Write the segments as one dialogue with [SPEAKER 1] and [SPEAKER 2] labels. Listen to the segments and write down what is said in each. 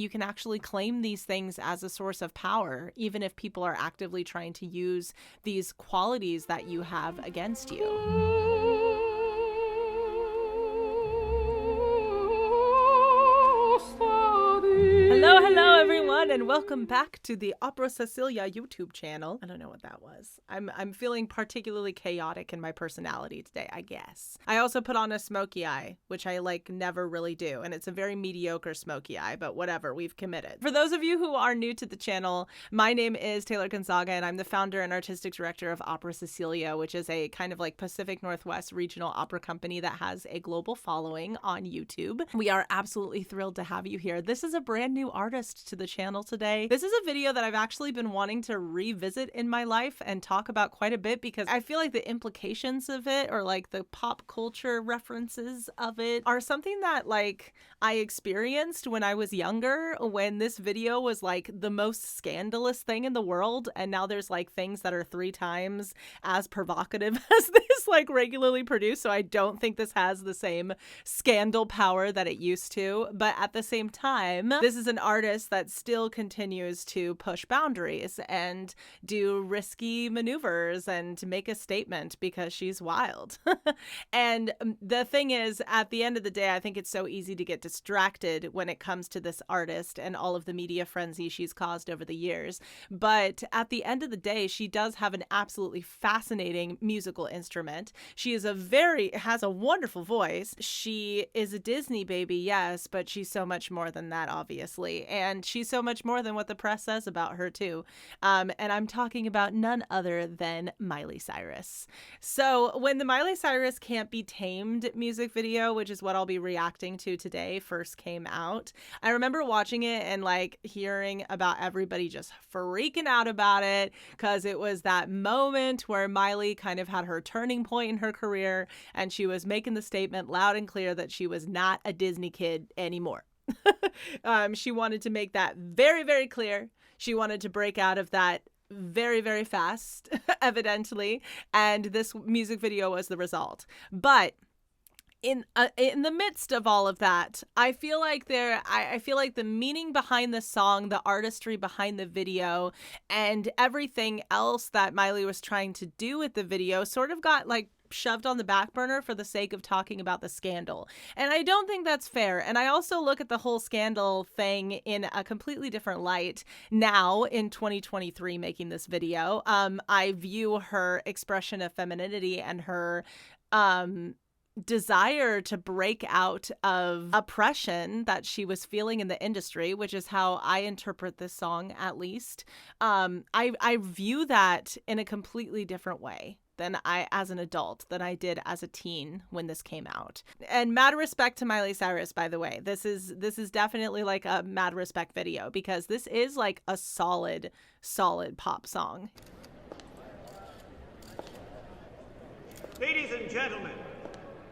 [SPEAKER 1] You can actually claim these things as a source of power, even if people are actively trying to use these qualities that you have against you. Hello everyone, and welcome back to the Opera Cecilia YouTube channel. I don't know what that was. I'm feeling particularly chaotic in my personality today, I guess. I also put on a smoky eye, which I never really do, and it's a very mediocre smoky eye, but whatever, we've committed. For those of you who are new to the channel, my name is Taylor Gonzaga, and I'm the founder and artistic director of Opera Cecilia, which is a kind of Pacific Northwest regional opera company that has a global following on YouTube. We are absolutely thrilled to have you here. This is a brand new artist to the channel today. This is a video that I've actually been wanting to revisit in my life and talk about quite a bit, because I feel like the implications of it, or the pop culture references of it, are something that I experienced when I was younger, when this video was the most scandalous thing in the world, and now there's things that are 3 times as provocative as this regularly produced. So I don't think this has the same scandal power that it used to, but at the same time, this is an artist that still continues to push boundaries and do risky maneuvers and make a statement because she's wild. And the thing is, at the end of the day, I think it's so easy to get distracted when it comes to this artist and all of the media frenzy she's caused over the years. But at the end of the day, she does have an absolutely fascinating musical instrument. She is has a wonderful voice. She is a Disney baby, yes, but she's so much more than that, obviously. And she's so much more than what the press says about her too. And I'm talking about none other than Miley Cyrus. So when the Miley Cyrus Can't Be Tamed music video, which is what I'll be reacting to today, first came out, I remember watching it and hearing about everybody just freaking out about it, because it was that moment where Miley kind of had her turning point in her career, and she was making the statement loud and clear that she was not a Disney kid anymore. She wanted to make that very, very clear. She wanted to break out of that very, very fast, evidently, and this music video was the result. But in the midst of all of that, I feel like the meaning behind the song, the artistry behind the video, and everything else that Miley was trying to do with the video sort of got shoved on the back burner for the sake of talking about the scandal. And I don't think that's fair. And I also look at the whole scandal thing in a completely different light now in 2023 making this video. I view her expression of femininity and her desire to break out of oppression that she was feeling in the industry, which is how I interpret this song, at least. I view that in a completely different way than as an adult than I did as a teen when this came out. And mad respect to Miley Cyrus, by the way. This is definitely a mad respect video, because this is a solid pop song.
[SPEAKER 2] Ladies and gentlemen,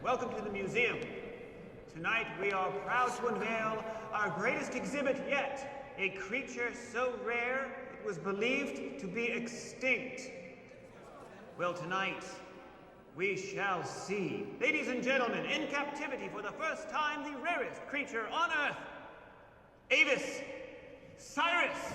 [SPEAKER 2] welcome to the museum. Tonight we are proud to unveil our greatest exhibit yet, a creature so rare it was believed to be extinct. Well, tonight we shall see. Ladies and gentlemen, in captivity for the first time, the rarest creature on Earth, Miley Cyrus.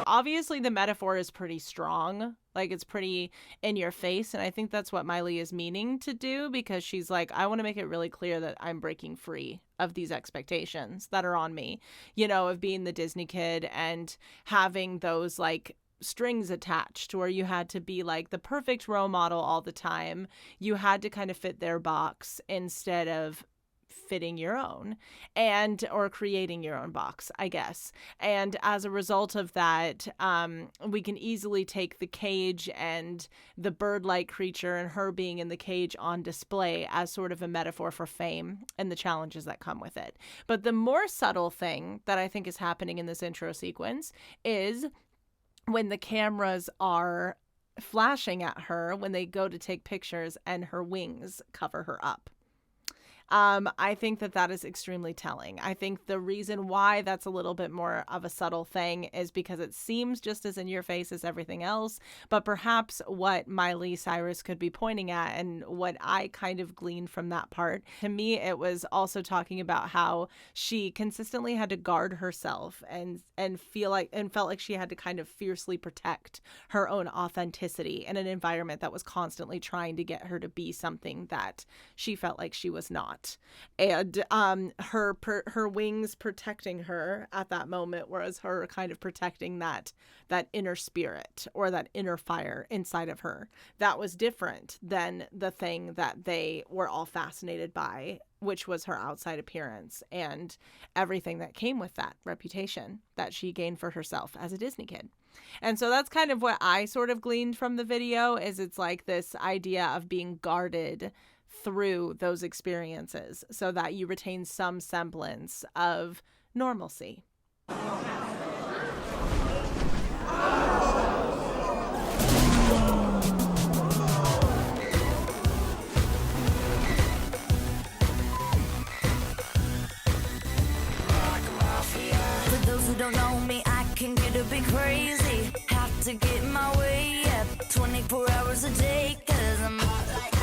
[SPEAKER 1] Obviously, the metaphor is pretty strong. It's pretty in your face. And I think that's what Miley is meaning to do, because she's I want to make it really clear that I'm breaking free of these expectations that are on me, of being the Disney kid and having those strings attached where you had to be the perfect role model all the time. You had to kind of fit their box instead of fitting your own or creating your own box, I guess. And as a result of that, we can easily take the cage and the bird-like creature and her being in the cage on display as sort of a metaphor for fame and the challenges that come with it. But the more subtle thing that I think is happening in this intro sequence is when the cameras are flashing at her when they go to take pictures and her wings cover her up. I think that that is extremely telling. I think the reason why that's a little bit more of a subtle thing is because it seems just as in your face as everything else, but perhaps what Miley Cyrus could be pointing at and what I kind of gleaned from that part, to me, it was also talking about how she consistently had to guard herself and felt like she had to kind of fiercely protect her own authenticity in an environment that was constantly trying to get her to be something that she felt like she was not. And her wings protecting her at that moment was her kind of protecting that inner spirit or that inner fire inside of her. That was different than the thing that they were all fascinated by, which was her outside appearance and everything that came with that reputation that she gained for herself as a Disney kid. And so that's kind of what I sort of gleaned from the video, is it's like this idea of being guarded through those experiences so that you retain some semblance of normalcy.
[SPEAKER 3] For those who don't know me, I can get a bit crazy. Have to get my way up 24 hours a day, 'cause I'm hot like that.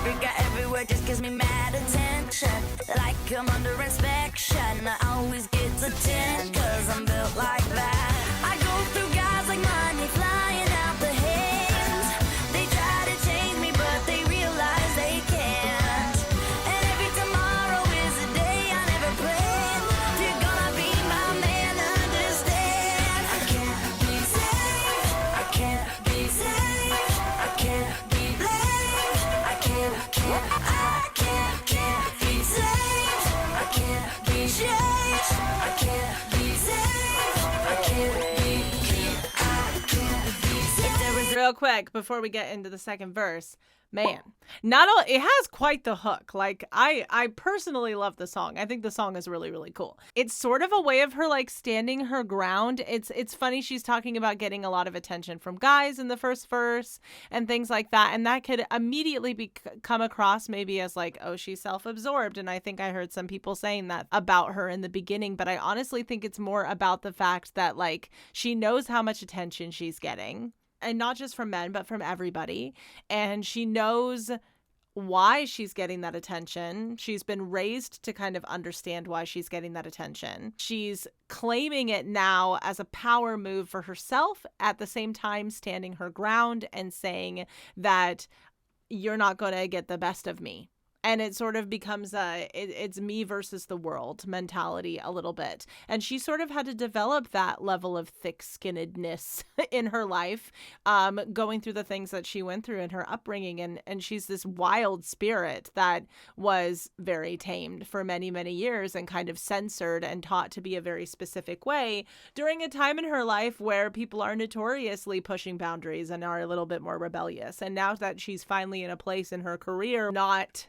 [SPEAKER 3] Every guy everywhere just gives me mad attention, like I'm under inspection. I always get to 10, 'cause I'm built like that. I go through guys like money flying out the hands. They try to change me, but they realize they can't. And every tomorrow is a day I never planned. If you're gonna be my man, understand. I can't be safe, I can't be safe, I can't be blamed. I can't be safe, I can't be changed. I can't be safe, I can't be safe.
[SPEAKER 1] Real quick before we get into the second verse, man, not all, it has quite the hook. Like I personally love the song. I think the song is really, really cool. It's sort of a way of her like standing her ground. It's funny, she's talking about getting a lot of attention from guys in the first verse and things like that, and that could immediately come across maybe as like, oh, she's self-absorbed. And I think I heard some people saying that about her in the beginning, but I honestly think it's more about the fact that like she knows how much attention she's getting. And not just from men, but from everybody. And she knows why she's getting that attention. She's been raised to kind of understand why she's getting that attention. She's claiming it now as a power move for herself, at the same time standing her ground and saying that you're not going to get the best of me. And it sort of becomes it's me versus the world mentality a little bit. And she sort of had to develop that level of thick-skinnedness in her life, going through the things that she went through in her upbringing. And she's this wild spirit that was very tamed for many, many years and kind of censored and taught to be a very specific way during a time in her life where people are notoriously pushing boundaries and are a little bit more rebellious. And now that she's finally in a place in her career, not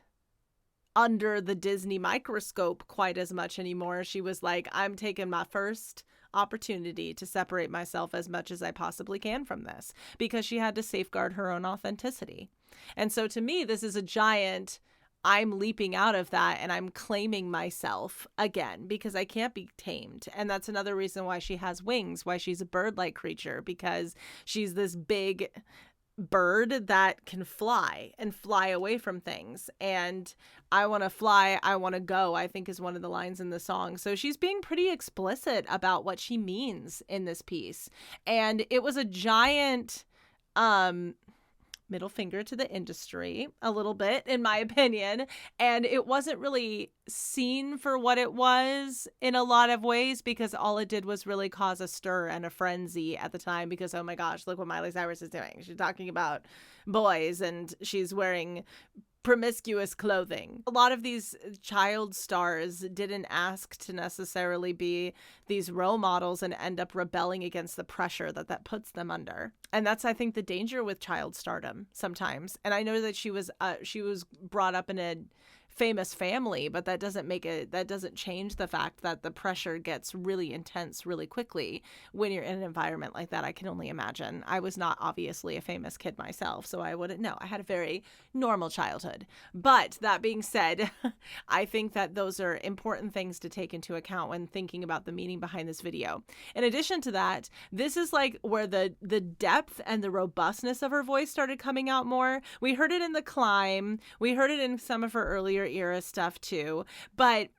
[SPEAKER 1] under the Disney microscope quite as much anymore, she was like, I'm taking my first opportunity to separate myself as much as I possibly can from this, because she had to safeguard her own authenticity. And so to me, this is a giant, I'm leaping out of that and I'm claiming myself again, because I can't be tamed. And that's another reason why she has wings, why she's a bird-like creature, because she's this big bird that can fly and fly away from things. And I want to fly, I want to go, I think is one of the lines in the song. So she's being pretty explicit about what she means in this piece. And it was a giant middle finger to the industry a little bit, in my opinion. And it wasn't really seen for what it was in a lot of ways, because all it did was really cause a stir and a frenzy at the time, because, oh my gosh, look what Miley Cyrus is doing. She's talking about boys and she's wearing promiscuous clothing. A lot of these child stars didn't ask to necessarily be these role models and end up rebelling against the pressure that puts them under. And that's, I think, the danger with child stardom sometimes. And I know that she was brought up in a famous family, but that doesn't change the fact that the pressure gets really intense really quickly when you're in an environment like that. I can only imagine. I was not obviously a famous kid myself, so I wouldn't know. I had a very normal childhood. But that being said, I think that those are important things to take into account when thinking about the meaning behind this video. In addition to that, this is like where the depth and the robustness of her voice started coming out more. We heard it in The Climb. We heard it in some of her earlier era stuff too. But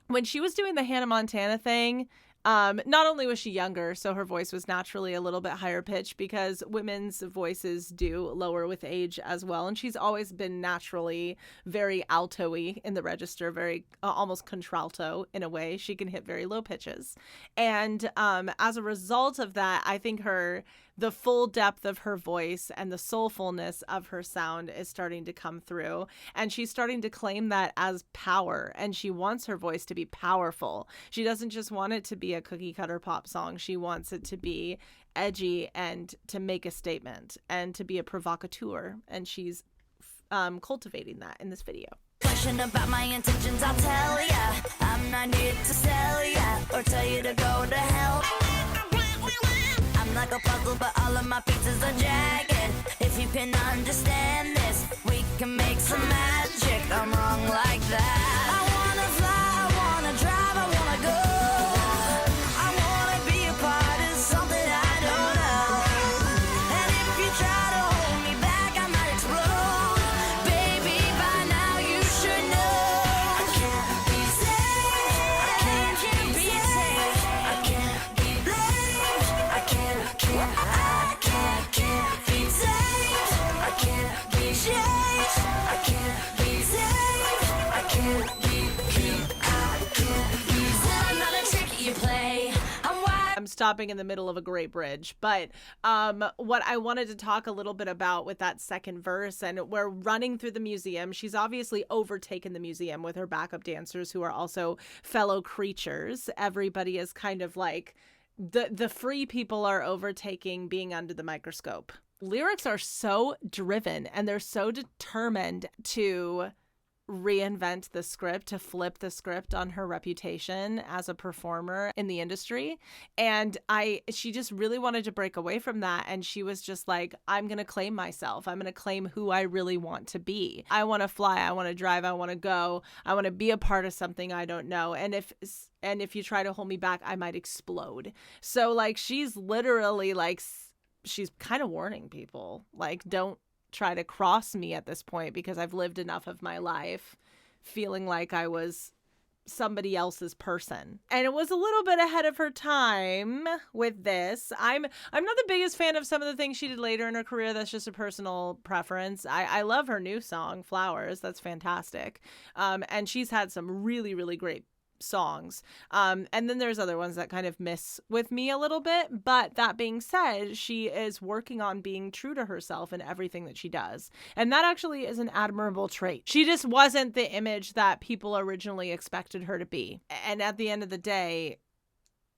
[SPEAKER 1] when she was doing the Hannah Montana thing, not only was she younger, so her voice was naturally a little bit higher pitched because women's voices do lower with age as well. And she's always been naturally very alto-y in the register, very almost contralto in a way. She can hit very low pitches. And as a result of that, I think the full depth of her voice and the soulfulness of her sound is starting to come through. And she's starting to claim that as power. And she wants her voice to be powerful. She doesn't just want it to be a cookie cutter pop song. She wants it to be edgy and to make a statement and to be a provocateur. And she's cultivating that in this video.
[SPEAKER 3] Question about my intentions, I'll tell ya. I'm not here to sell ya or tell you to go to hell. I'm like a puzzle, but all of my pieces are jagged. If you can understand this, we can make some magic. I'm wrong like that. I wanna fly, I wanna drive, I wanna go. I wanna be a part of something I don't know. And if you try to hold me back, I might explode. Baby, by now you should know. I can't be saved, I can't be saved, I can't be blamed, I can't be saved, I can't be changed, I can't be saved, I can't be I'm not a trick you play.
[SPEAKER 1] I'm stopping in the middle of a great bridge, but what I wanted to talk a little bit about with that second verse, and we're running through the museum. She's obviously overtaken the museum with her backup dancers who are also fellow creatures. Everybody is kind of like the free people are overtaking being under the microscope. Lyrics are so driven and they're so determined to reinvent the script, to flip the script on her reputation as a performer in the industry. And she just really wanted to break away from that. And she was just like, I'm going to claim myself. I'm going to claim who I really want to be. I want to fly. I want to drive. I want to go. I want to be a part of something I don't know. And if you try to hold me back, I might explode. So like, she's literally like, she's kind of warning people, like, don't try to cross me at this point because I've lived enough of my life feeling like I was somebody else's person. And it was a little bit ahead of her time with this. I'm not the biggest fan of some of the things she did later in her career. That's just a personal preference. I love her new song, Flowers. That's fantastic. And she's had some really, really great songs. And then there's other ones that kind of miss with me a little bit. But that being said, she is working on being true to herself in everything that she does. And that actually is an admirable trait. She just wasn't the image that people originally expected her to be. And at the end of the day,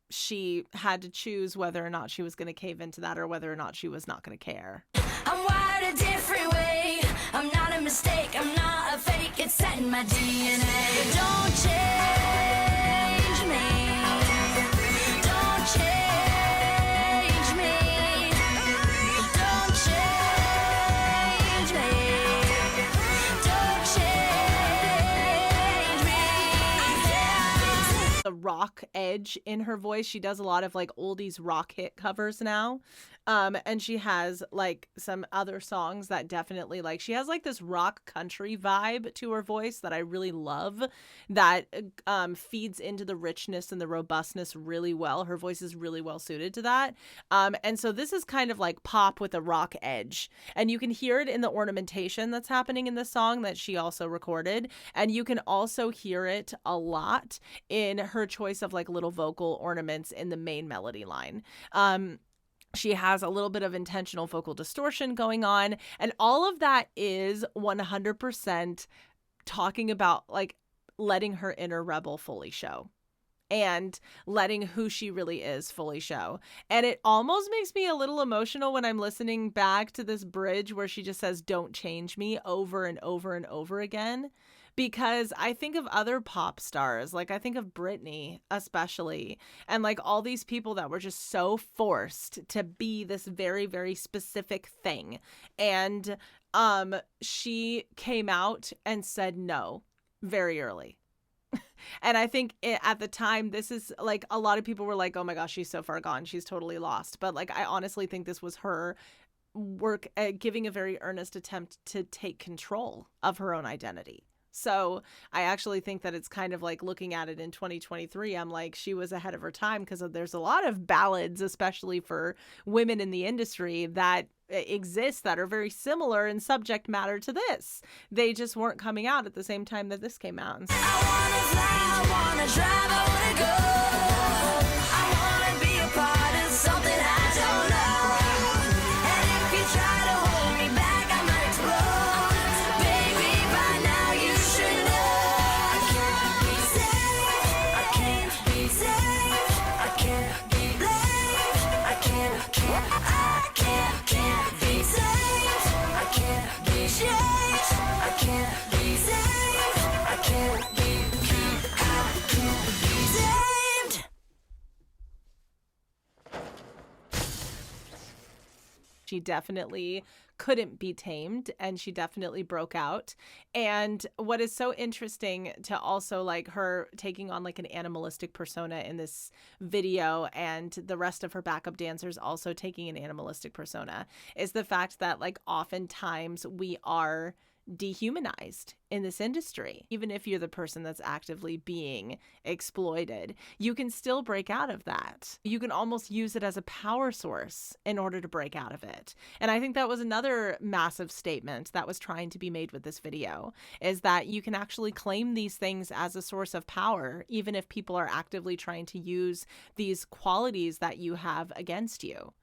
[SPEAKER 1] she had to choose whether or not she was going to cave into that or whether or not she was not going to care.
[SPEAKER 3] I'm wired a different way. I'm not a mistake. I'm not a fake. It's set in my DNA. Don't change me. Don't change me. Don't change me. Don't change me.
[SPEAKER 1] The rock edge in her voice. She does a lot of like oldies rock hit covers now. And she has like some other songs that definitely like, she has like this rock country vibe to her voice that I really love, that feeds into the richness and the robustness really well. Her voice is really well suited to that. And so this is kind of like pop with a rock edge, and you can hear it in the ornamentation that's happening in the song that she also recorded. And you can also hear it a lot in her choice of like little vocal ornaments in the main melody line. She has a little bit of intentional vocal distortion going on, and all of that is 100% talking about like letting her inner rebel fully show and letting who she really is fully show. And it almost makes me a little emotional when I'm listening back to this bridge where she just says, "Don't change me," over and over and over again, because I think of other pop stars, like I think of Britney especially, and like all these people that were just so forced to be this very, very specific thing. And she came out and said no very early. And I think at the time, this is like a lot of people were like, oh my gosh, she's so far gone. She's totally lost. But like, I honestly think this was her work at giving a very earnest attempt to take control of her own identity. So I actually think that it's kind of like looking at it in 2023, I'm like, she was ahead of her time, because there's a lot of ballads, especially for women in the industry, that exist that are very similar in subject matter to this. They just weren't coming out at the same time that this came out.
[SPEAKER 3] I wanna fly, I wanna drive, I wanna go. I wanna be a part of something I don't know. And if you try to hold me back, I might explode. Baby, by now you should know. I can't be safe, I can't be safe, I can't be blamed. I can't be safe, I can't be changed. I can't be safe, I can't be saved.
[SPEAKER 1] She definitely couldn't be tamed, and she definitely broke out. And what is so interesting to also like her taking on like an animalistic persona in this video, and the rest of her backup dancers also taking an animalistic persona, is the fact that like oftentimes we are dehumanized in this industry. Even if you're the person that's actively being exploited, you can still break out of that. You can almost use it as a power source in order to break out of it. And I think that was another massive statement that was trying to be made with this video, is that you can actually claim these things as a source of power, even if people are actively trying to use these qualities that you have against you.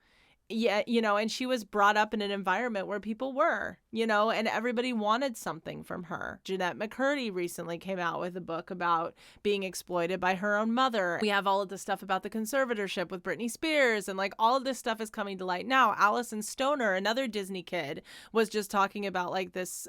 [SPEAKER 1] Yeah, you know, and she was brought up in an environment where people were, you know, and everybody wanted something from her. Jeanette McCurdy recently came out with a book about being exploited by her own mother. We have all of the stuff about the conservatorship with Britney Spears, and like all of this stuff is coming to light now. Allison Stoner, another Disney kid, was just talking about like this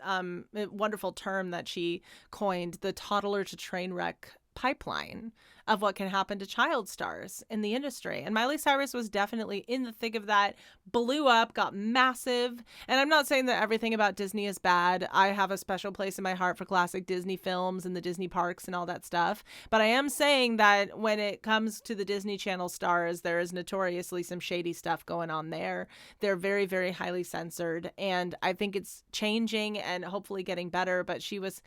[SPEAKER 1] wonderful term that she coined, the toddler to train wreck pipeline of what can happen to child stars in the industry. And Miley Cyrus was definitely in the thick of that, blew up, got massive. And I'm not saying that everything about Disney is bad. I have a special place in my heart for classic Disney films and the Disney parks and all that stuff. But I am saying that when it comes to the Disney Channel stars, there is notoriously some shady stuff going on there. They're very, very highly censored. And I think it's changing and hopefully getting better. But she was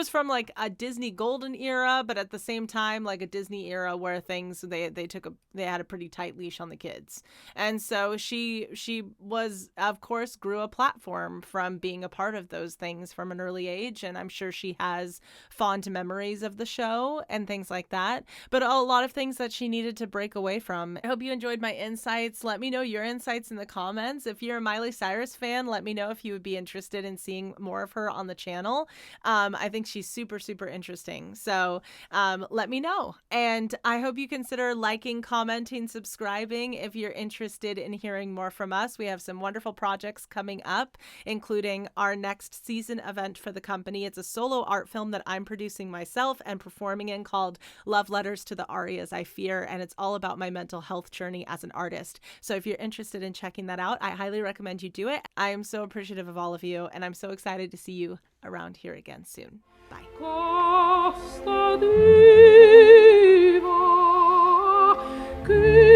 [SPEAKER 1] from like a Disney golden era, but at the same time, like a Disney era where things they had a pretty tight leash on the kids. And so she was, of course, grew a platform from being a part of those things from an early age, and I'm sure she has fond memories of the show and things like that, but a lot of things that she needed to break away from. I hope you enjoyed my insights. Let me know your insights in the comments. If you're a Miley Cyrus fan, let me know if you would be interested in seeing more of her on the channel. I think she's super, super interesting. So let me know. And I hope you consider liking, commenting, subscribing if you're interested in hearing more from us. We have some wonderful projects coming up, including our next season event for the company. It's a solo art film that I'm producing myself and performing in, called Love Letters to the Arias I Fear, and it's all about my mental health journey as an artist. So if you're interested in checking that out, I highly recommend you do it. I am so appreciative of all of you, and I'm so excited to see you around here again soon. Bye.
[SPEAKER 4] Costa diva, che